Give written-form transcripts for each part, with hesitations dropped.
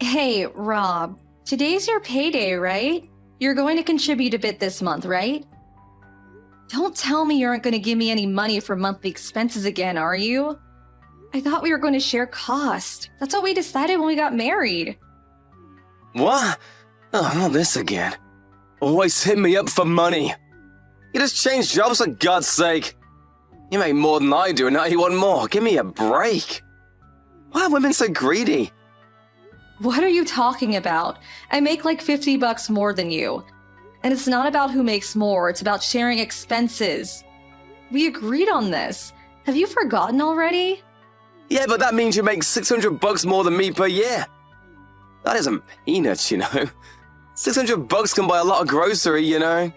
Hey, Rob, today's your payday, right? You're going to contribute a bit this month, right? Don't tell me you aren't going to give me any money for monthly expenses again, are you? I thought we were going to share cost. That's what we decided when we got married. What? Oh, not this again. Always hit me up for money. You just changed jobs for God's sake. You make more than I do and now you want more. Give me a break. Why are women so greedy? What are you talking about? I make like $50 more than you. And it's not about who makes more, it's about sharing expenses. We agreed on this. Have you forgotten already? Yeah, but that means you make $600 more than me per year. That isn't peanuts, you know. $600 can buy a lot of grocery, you know.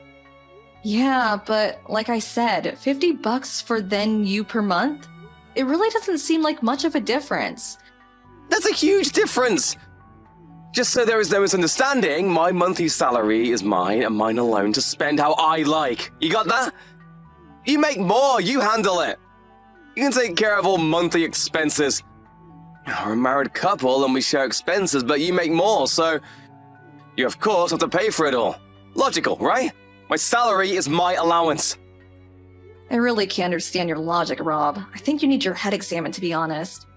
Yeah, but like I said, $50 for then you per month? It really doesn't seem like much of a difference. That's a huge difference. Just so there is no misunderstanding, my monthly salary is mine and mine alone to spend how I like. You got that? You make more, you handle it. You can take care of all monthly expenses. We're a married couple and we share expenses, but you make more, so you of course have to pay for it all. Logical, right? My salary is my allowance. I really can't understand your logic, Rob. I think you need your head examined, to be honest.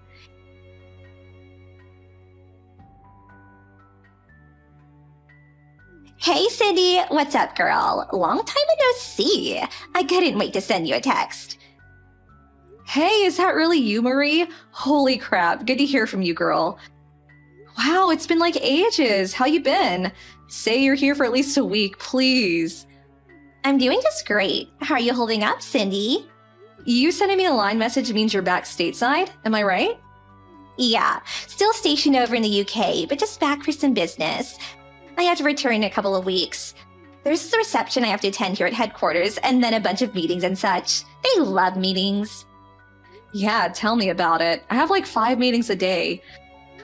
Hey, Cindy. What's up, girl? Long time no see. I couldn't wait to send you a text. Hey, is that really you, Marie? Holy crap, good to hear from you, girl. Wow, it's been like ages. How you been? Say you're here for at least a week, please. I'm doing just great. How are you holding up, Cindy? You sending me a line message means you're back stateside, am I right? Yeah, still stationed over in the UK, but just back for some business. I have to return in a couple of weeks. There's a reception I have to attend here at headquarters, and then a bunch of meetings and such. They love meetings. Yeah, tell me about it. I have like 5 meetings a day.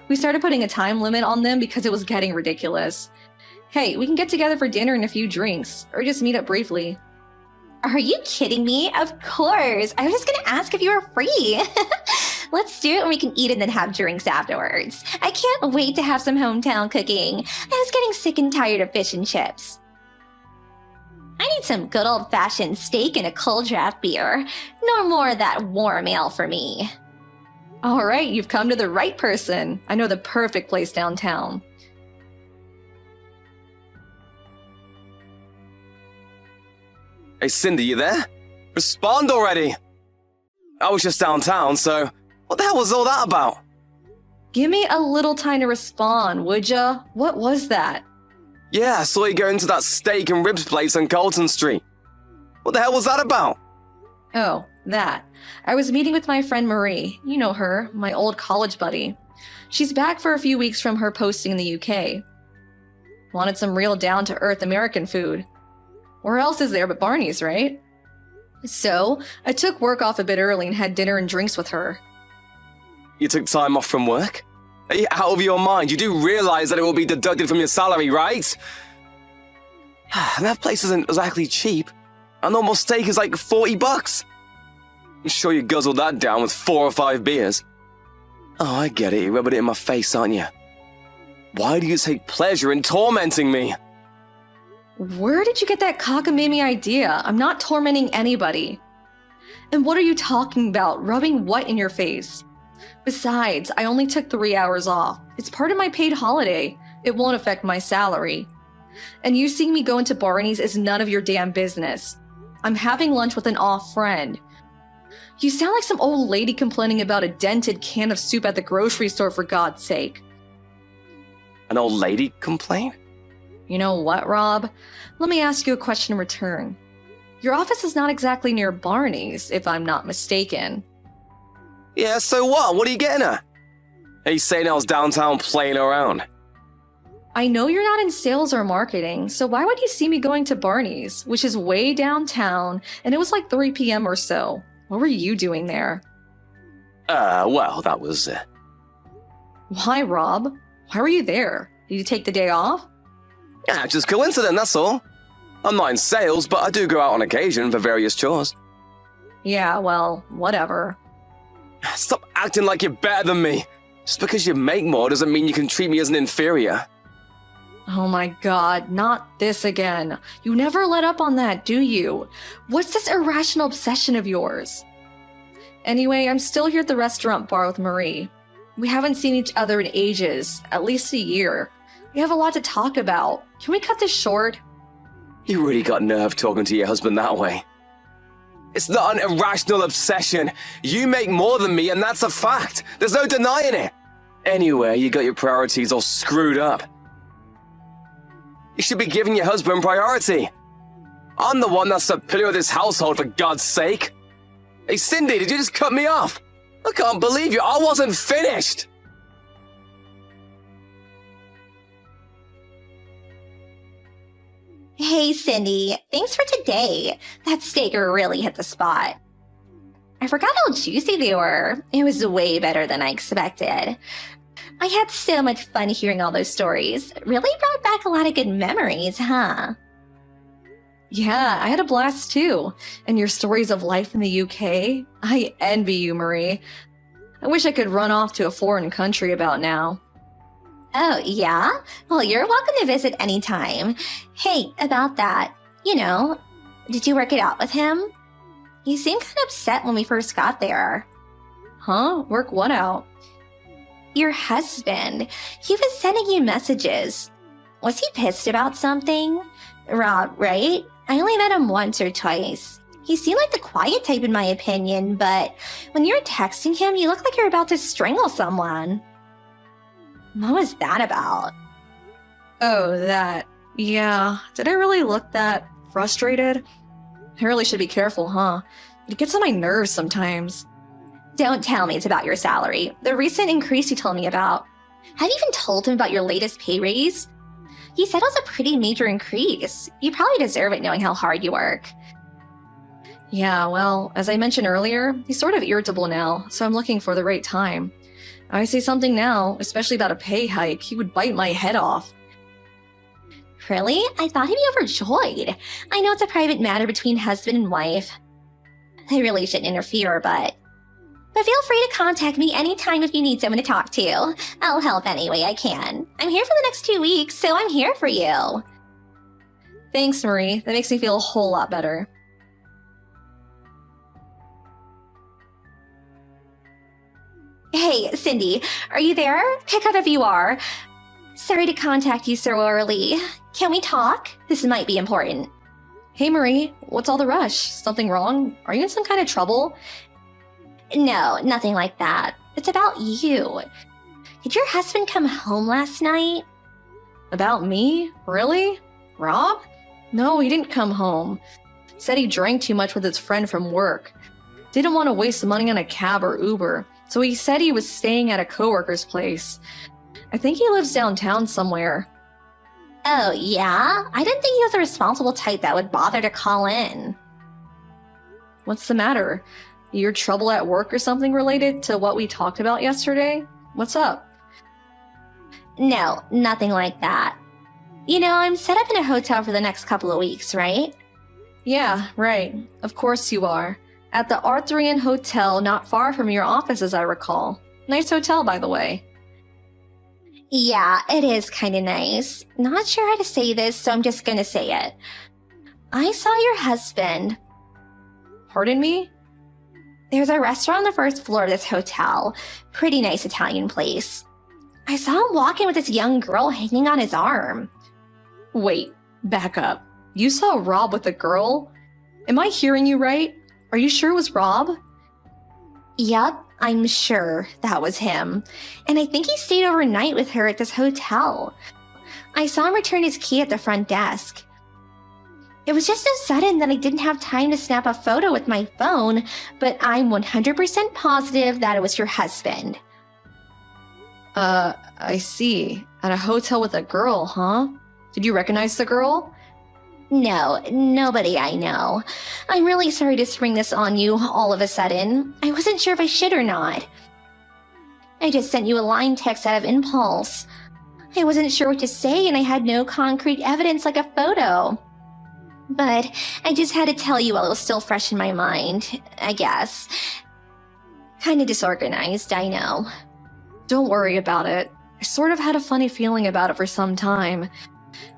We started putting a time limit on them because it was getting ridiculous. Hey, we can get together for dinner and a few drinks, or just meet up briefly. Are you kidding me? Of course. I was just gonna ask if you were free. Let's do it and we can eat and then have drinks afterwards. I can't wait to have some hometown cooking. I was getting sick and tired of fish and chips. I need some good old-fashioned steak and a cold draft beer. No more of that warm ale for me. All right, you've come to the right person. I know the perfect place downtown. Hey, Cindy, you there? Respond already! I was just downtown, so what the hell was all that about? Give me a little time to respond, would ya? What was that? Yeah, I saw you go into that steak and ribs place on Colton Street. What the hell was that about? Oh, that. I was meeting with my friend Marie. You know her, my old college buddy. She's back for a few weeks from her posting in the UK. Wanted some real down-to-earth American food. Where else is there but Barney's, right? So, I took work off a bit early and had dinner and drinks with her. You took time off from work? Are you out of your mind? You do realize that it will be deducted from your salary, right? That place isn't exactly cheap. A normal steak is like $40. I'm sure you guzzled that down with 4 or 5 beers. Oh, I get it. You're rubbing it in my face, aren't you? Why do you take pleasure in tormenting me? Where did you get that cockamamie idea? I'm not tormenting anybody. And what are you talking about? Rubbing what in your face? Besides, I only took 3 hours off. It's part of my paid holiday. It won't affect my salary. And you seeing me go into Barney's is none of your damn business. I'm having lunch with an off friend. You sound like some old lady complaining about a dented can of soup at the grocery store, for God's sake. An old lady complain? You know what, Rob? Let me ask you a question in return. Your office is not exactly near Barney's, if I'm not mistaken. Yeah, so what? What are you getting at? Are you saying I was downtown playing around? I know you're not in sales or marketing, so why would you see me going to Barney's, which is way downtown, and it was like 3 p.m. or so? What were you doing there? Well, that was... Why, Rob? Why were you there? Did you take the day off? Yeah, just coincidence, that's all. I'm not in sales, but I do go out on occasion for various chores. Yeah, well, whatever. Stop acting like you're better than me. Just because you make more doesn't mean you can treat me as an inferior. Oh my god, not this again. You never let up on that, do you? What's this irrational obsession of yours? Anyway, I'm still here at the restaurant bar with Marie. We haven't seen each other in ages, at least a year. We have a lot to talk about. Can we cut this short? You really got nerve talking to your husband that way. It's not an irrational obsession. You make more than me, and that's a fact. There's no denying it. Anyway, you got your priorities all screwed up. You should be giving your husband priority. I'm the one that's the pillar of this household, for God's sake. Hey, Cindy, did you just cut me off? I can't believe you. I wasn't finished. Hey, Cindy. Thanks for today. That steak really hit the spot. I forgot how juicy they were. It was way better than I expected. I had so much fun hearing all those stories. Really brought back a lot of good memories, huh? Yeah, I had a blast too. And your stories of life in the UK? I envy you, Marie. I wish I could run off to a foreign country about now. Oh, yeah? Well, you're welcome to visit anytime. Hey, about that, did you work it out with him? You seemed kind of upset when we first got there. Huh? Work what out? Your husband. He was sending you messages. Was he pissed about something? Rob, right? I only met him once or twice. He seemed like the quiet type in my opinion, but when you were texting him, you looked like you were about to strangle someone. What was that about? Oh, that. Yeah. Did I really look that frustrated? I really should be careful, huh? It gets on my nerves sometimes. Don't tell me it's about your salary. The recent increase you told me about. Have you even told him about your latest pay raise? You said it was a pretty major increase. You probably deserve it knowing how hard you work. Yeah, well, as I mentioned earlier, he's sort of irritable now, so I'm looking for the right time. I say something now, especially about a pay hike, he would bite my head off. Really? I thought he'd be overjoyed. I know it's a private matter between husband and wife. I really shouldn't interfere, but feel free to contact me anytime if you need someone to talk to. I'll help any way I can. I'm here for the next 2 weeks, so I'm here for you. Thanks, Marie. That makes me feel a whole lot better. Hey, Cindy, are you there? Pick up if you are. Sorry to contact you so early. Can we talk? This might be important. Hey, Marie, what's all the rush? Something wrong? Are you in some kind of trouble? No, nothing like that. It's about you. Did your husband come home last night? About me? Really? Rob? No, he didn't come home. Said he drank too much with his friend from work. Didn't want to waste money on a cab or Uber, so he said he was staying at a coworker's place. I think he lives downtown somewhere. Oh, yeah? I didn't think he was the responsible type that would bother to call in. What's the matter? Your trouble at work or something related to what we talked about yesterday? What's up? No, nothing like that. I'm set up in a hotel for the next couple of weeks, right? Yeah, right. Of course you are. At the Arthurian Hotel not far from your office, as I recall. Nice hotel, by the way. Yeah, it is kind of nice. Not sure how to say this, so I'm just gonna say it. I saw your husband. Pardon me? There's a restaurant on the first floor of this hotel. Pretty nice Italian place. I saw him walking with this young girl hanging on his arm. Wait, back up. You saw Rob with a girl? Am I hearing you right? Are you sure it was Rob? Yup, I'm sure that was him. And I think he stayed overnight with her at this hotel. I saw him return his key at the front desk. It was just so sudden that I didn't have time to snap a photo with my phone, but I'm 100% positive that it was your husband. I see. At a hotel with a girl, huh? Did you recognize the girl? No, nobody I know. I'm really sorry to spring this on you all of a sudden. I wasn't sure if I should or not. I just sent you a line text out of impulse. I wasn't sure what to say and I had no concrete evidence like a photo. But I just had to tell you while it was still fresh in my mind, I guess. Kinda disorganized, I know. Don't worry about it. I sort of had a funny feeling about it for some time.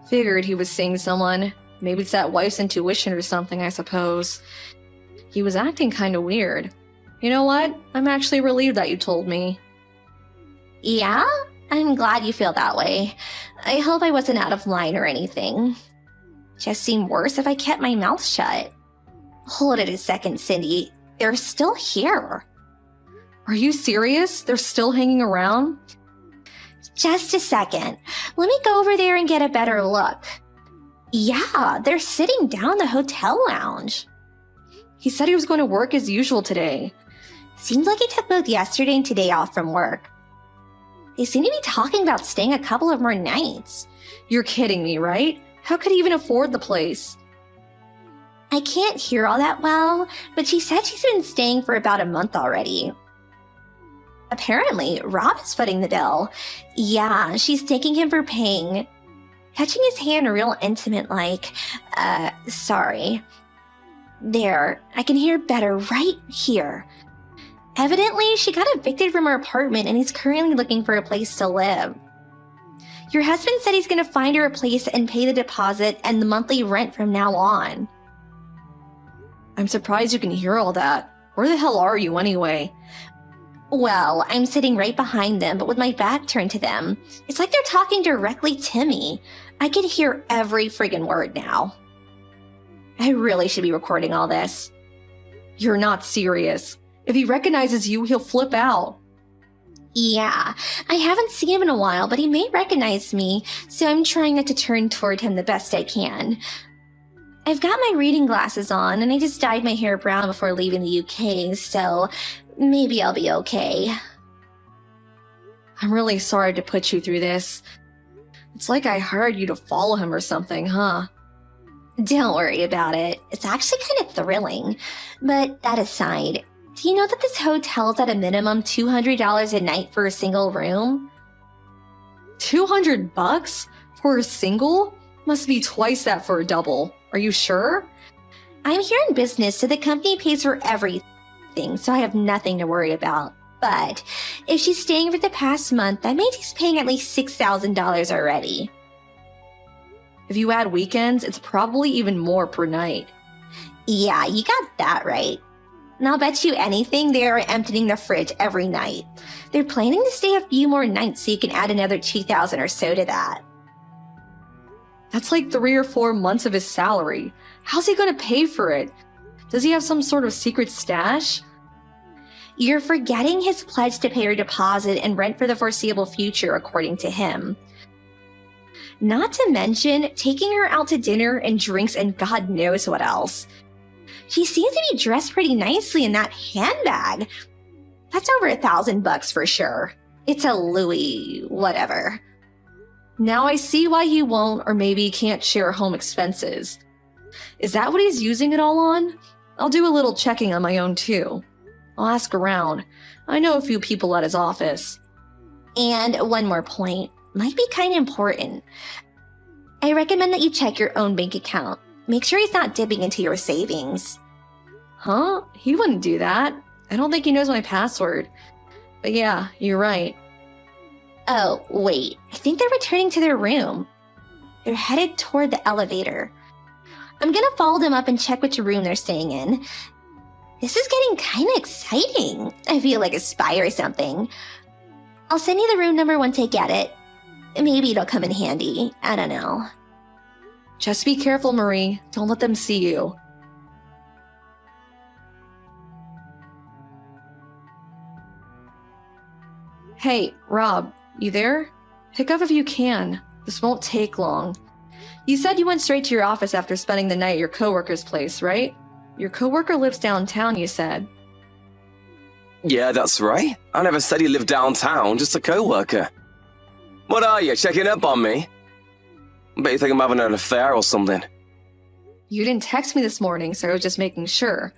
Figured he was seeing someone. Maybe it's that wife's intuition or something, I suppose. He was acting kind of weird. You know what? I'm actually relieved that you told me. Yeah? I'm glad you feel that way. I hope I wasn't out of line or anything. Just seemed worse if I kept my mouth shut. Hold it a second, Cindy. They're still here. Are you serious? They're still hanging around? Just a second. Let me go over there and get a better look. Yeah, they're sitting down in the hotel lounge. He said he was going to work as usual today. Seems like he took both yesterday and today off from work. They seem to be talking about staying a couple of more nights. You're kidding me, right? How could he even afford the place? I can't hear all that well, but she said she's been staying for about a month already. Apparently, Rob is footing the bill. Yeah, she's thanking him for paying. Touching his hand real intimate like, sorry. There, I can hear better right here. Evidently, she got evicted from her apartment and he's currently looking for a place to live. Your husband said he's going to find her a place and pay the deposit and the monthly rent from now on. I'm surprised you can hear all that. Where the hell are you anyway? Well, I'm sitting right behind them, but with my back turned to them. It's like they're talking directly to me. I can hear every friggin' word now. I really should be recording all this. You're not serious. If he recognizes you, he'll flip out. Yeah, I haven't seen him in a while, but he may recognize me, so I'm trying not to turn toward him the best I can. I've got my reading glasses on, and I just dyed my hair brown before leaving the UK, so maybe I'll be okay. I'm really sorry to put you through this. It's like I hired you to follow him or something, huh? Don't worry about it. It's actually kind of thrilling. But that aside, do you know that this hotel is at a minimum $200 a night for a single room? $200 for a single? Must be twice that for a double. Are you sure? I'm here in business, so the company pays for everything, so I have nothing to worry about. But if she's staying for the past month, that means he's paying at least $6,000 already. If you add weekends, it's probably even more per night. Yeah, you got that right. And I'll bet you anything they are emptying the fridge every night. They're planning to stay a few more nights so you can add another $2,000 or so to that. That's like 3 or 4 months of his salary. How's he going to pay for it? Does he have some sort of secret stash? You're forgetting his pledge to pay her deposit and rent for the foreseeable future, according to him. Not to mention taking her out to dinner and drinks and God knows what else. She seems to be dressed pretty nicely in that handbag. That's over $1,000 for sure. It's a Louis whatever. Now I see why he won't or maybe can't share home expenses. Is that what he's using it all on? I'll do a little checking on my own too. I'll ask around. I know a few people at his office. And one more point, might be kind of important. I recommend that you check your own bank account. Make sure he's not dipping into your savings. Huh? He wouldn't do that. I don't think he knows my password. But yeah, you're right. Oh, wait. I think they're returning to their room. They're headed toward the elevator. I'm gonna follow them up and check which room they're staying in. This is getting kind of exciting. I feel like a spy or something. I'll send you the room number once I get it. Maybe it'll come in handy. I don't know. Just be careful, Marie. Don't let them see you. Hey, Rob, you there? Pick up if you can. This won't take long. You said you went straight to your office after spending the night at your coworker's place, right? Your coworker lives downtown, you said. Yeah, that's right. I never said he lived downtown, just a co-worker. What are you, checking up on me? I bet you think I'm having an affair or something. You didn't text me this morning, so I was just making sure.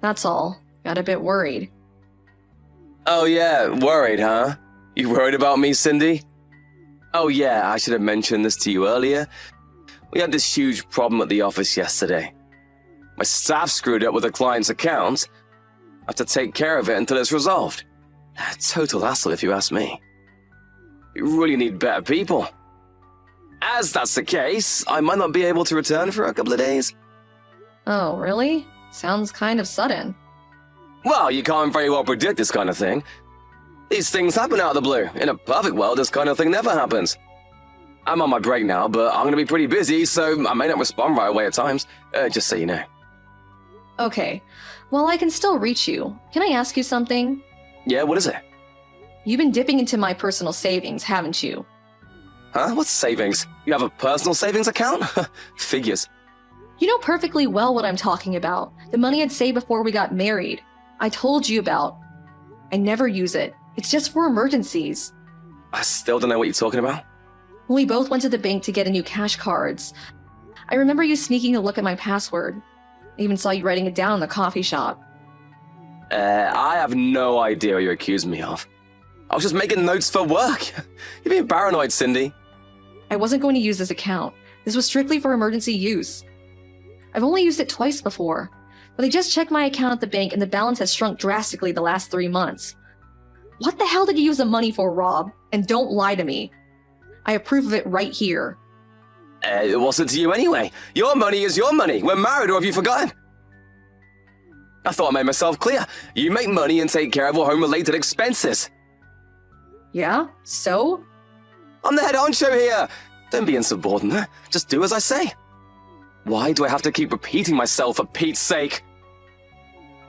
That's all. Got a bit worried. Oh yeah, worried, huh? You worried about me, Cindy? Oh yeah, I should have mentioned this to you earlier. We had this huge problem at the office yesterday. My staff screwed up with a client's account. I have to take care of it until it's resolved. A total hassle if you ask me. You really need better people. As that's the case, I might not be able to return for a couple of days. Oh, really? Sounds kind of sudden. Well, you can't very well predict this kind of thing. These things happen out of the blue. In a perfect world, this kind of thing never happens. I'm on my break now, but I'm going to be pretty busy, so I may not respond right away at times, just so you know. Okay, well, I can still reach you. Can I ask you something? Yeah, what is it? You've been dipping into my personal savings, haven't you? Huh? What's savings? You have a personal savings account? Figures. You know perfectly well what I'm talking about. The money I'd saved before we got married. I told you about. I never use it. It's just for emergencies. I still don't know what you're talking about. When we both went to the bank to get a new cash cards, I remember you sneaking a look at my password. I even saw you writing it down in the coffee shop. I have no idea what you accused me of. I was just making notes for work. You're being paranoid, Cindy. I wasn't going to use this account. This was strictly for emergency use. I've only used it twice before, but I just checked my account at the bank and the balance has shrunk drastically the last 3 months. What the hell did you use the money for, Rob? And don't lie to me. I have proof of it right here. It wasn't to you anyway. Your money is your money. We're married, or have you forgotten? I thought I made myself clear. You make money and take care of all home-related expenses. Yeah? So? I'm the head honcho here. Don't be insubordinate. Just do as I say. Why do I have to keep repeating myself for Pete's sake?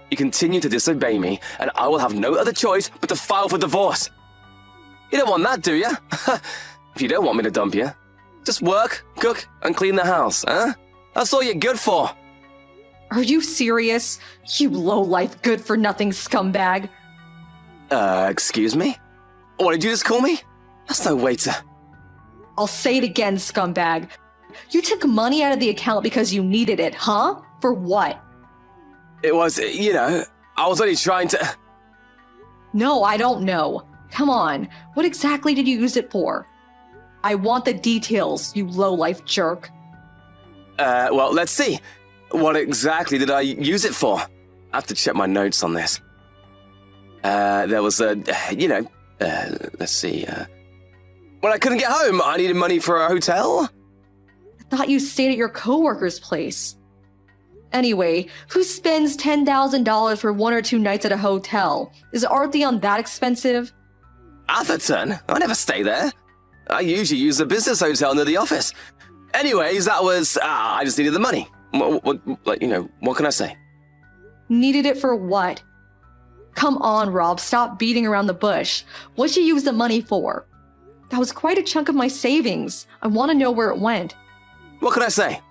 You continue to disobey me, and I will have no other choice but to file for divorce. You don't want that, do you? If you don't want me to dump you, just work, cook, and clean the house, huh? That's all you're good for. Are you serious? You low-life, good-for-nothing scumbag. Excuse me? What did you just call me? That's no way to... I'll say it again, scumbag. You took money out of the account because you needed it, huh? For what? It was, I was only trying to... No, I don't know. Come on, what exactly did you use it for? I want the details, you low-life jerk. Well, let's see. What exactly did I use it for? I have to check my notes on this. There was let's see, when I couldn't get home, I needed money for a hotel. I thought you stayed at your coworker's place. Anyway, who spends $10,000 for 1 or 2 nights at a hotel? Is Artheon that expensive? Atherton? I never stay there. I usually use the business hotel near the office. Anyways, that was, I just needed the money. What can I say? Needed it for what? Come on, Rob, stop beating around the bush. What'd you use the money for? That was quite a chunk of my savings. I want to know where it went. What can I say?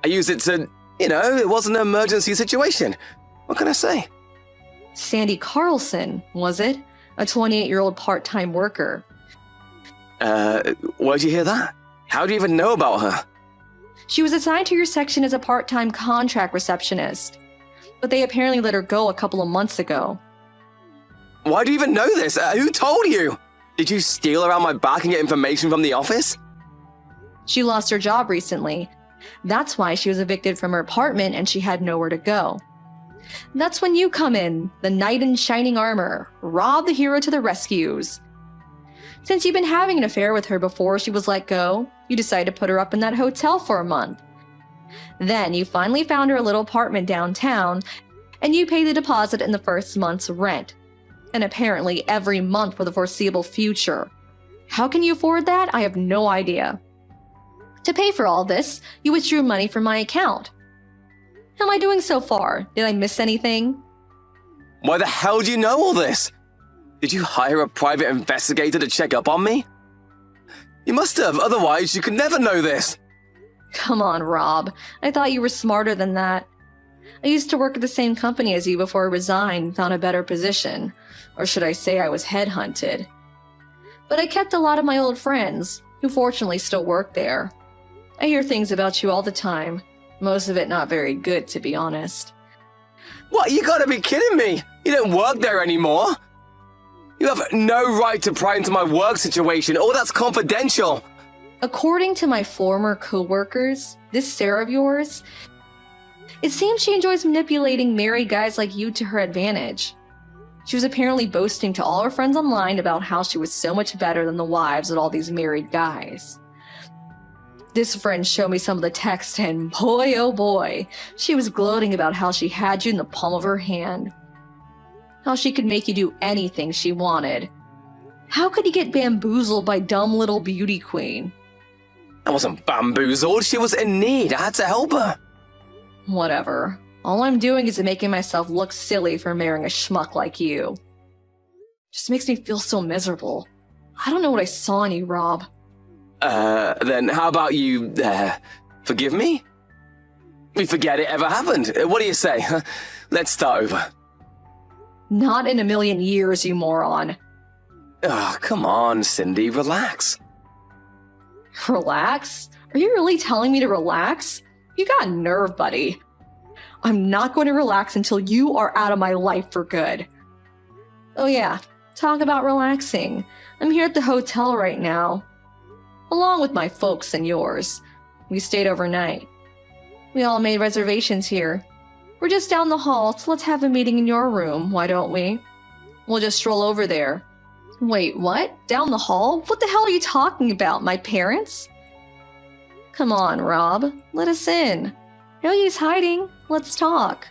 I used it to, it wasn't an emergency situation. What can I say? Sandy Carlson, was it? A 28-year-old part-time worker. Where'd you hear that? How do you even know about her? She was assigned to your section as a part-time contract receptionist, but they apparently let her go a couple of months ago. Why do you even know this? Who told you? Did you steal around my back and get information from the office? She lost her job recently. That's why she was evicted from her apartment and she had nowhere to go. That's when you come in, the knight in shining armor, Rob the hero to the rescues. Since you've been having an affair with her before she was let go, you decided to put her up in that hotel for a month. Then you finally found her a little apartment downtown, and you paid the deposit in the first month's rent. And apparently every month for the foreseeable future. How can you afford that? I have no idea. To pay for all this, you withdrew money from my account. How am I doing so far? Did I miss anything? Why the hell do you know all this? Did you hire a private investigator to check up on me? You must have, otherwise you could never know this. Come on, Rob. I thought you were smarter than that. I used to work at the same company as you before I resigned and found a better position. Or should I say I was headhunted. But I kept a lot of my old friends, who fortunately still work there. I hear things about you all the time. Most of it not very good, to be honest. What? You gotta be kidding me! You don't work there anymore! You have no right to pry into my work situation. All that's confidential. According to my former co-workers, this Sarah of yours, it seems she enjoys manipulating married guys like you to her advantage. She was apparently boasting to all her friends online about how she was so much better than the wives of all these married guys. This friend showed me some of the text, and boy oh boy, she was gloating about how she had you in the palm of her hand. How she could make you do anything she wanted. How could you get bamboozled by dumb little beauty queen? I wasn't bamboozled, she was in need, I had to help her. Whatever. All I'm doing is making myself look silly for marrying a schmuck like you. Just makes me feel so miserable. I don't know what I saw in you, Rob. Then how about you, forgive me? We forget it ever happened. What do you say? Let's start over. Not in a million years, you moron. Oh, come on, Cindy, relax. Relax? Are you really telling me to relax? You got nerve, buddy. I'm not going to relax until you are out of my life for good. Oh yeah, talk about relaxing. I'm here at the hotel right now. Along with my folks and yours. We stayed overnight. We all made reservations here. We're just down the hall, so let's have a meeting in your room, why don't we? We'll just stroll over there. Wait, what? Down the hall? What the hell are you talking about? My parents? Come on, Rob. Let us in. No use hiding. Let's talk.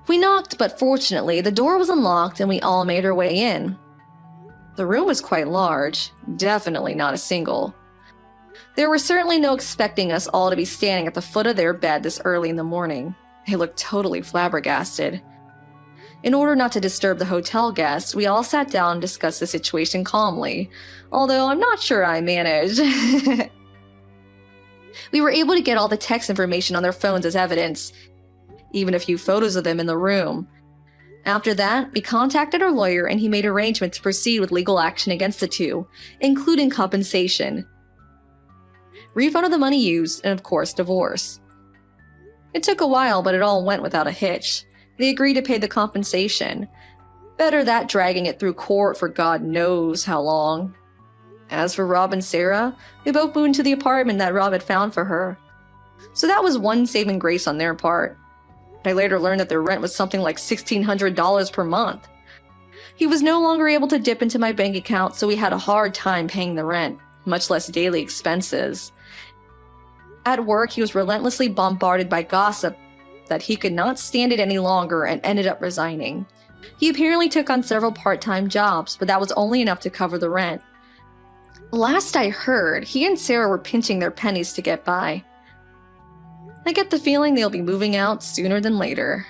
We knocked, but fortunately, the door was unlocked and we all made our way in. The room was quite large, definitely not a single. There were certainly no expecting us all to be standing at the foot of their bed this early in the morning. They looked totally flabbergasted. In order not to disturb the hotel guests, we all sat down and discussed the situation calmly, although I'm not sure I managed. We were able to get all the text information on their phones as evidence, even a few photos of them in the room. After that, we contacted our lawyer and he made arrangements to proceed with legal action against the two, including compensation, refund of the money used, and of course, divorce. It took a while, but it all went without a hitch. They agreed to pay the compensation. Better that dragging it through court for God knows how long. As for Rob and Sarah, they both moved into the apartment that Rob had found for her. So that was one saving grace on their part. I later learned that their rent was something like $1,600 per month. He was no longer able to dip into my bank account, so we had a hard time paying the rent, much less daily expenses. At work, he was relentlessly bombarded by gossip that he could not stand it any longer and ended up resigning. He apparently took on several part-time jobs, but that was only enough to cover the rent. Last I heard, he and Sarah were pinching their pennies to get by. I get the feeling they'll be moving out sooner than later.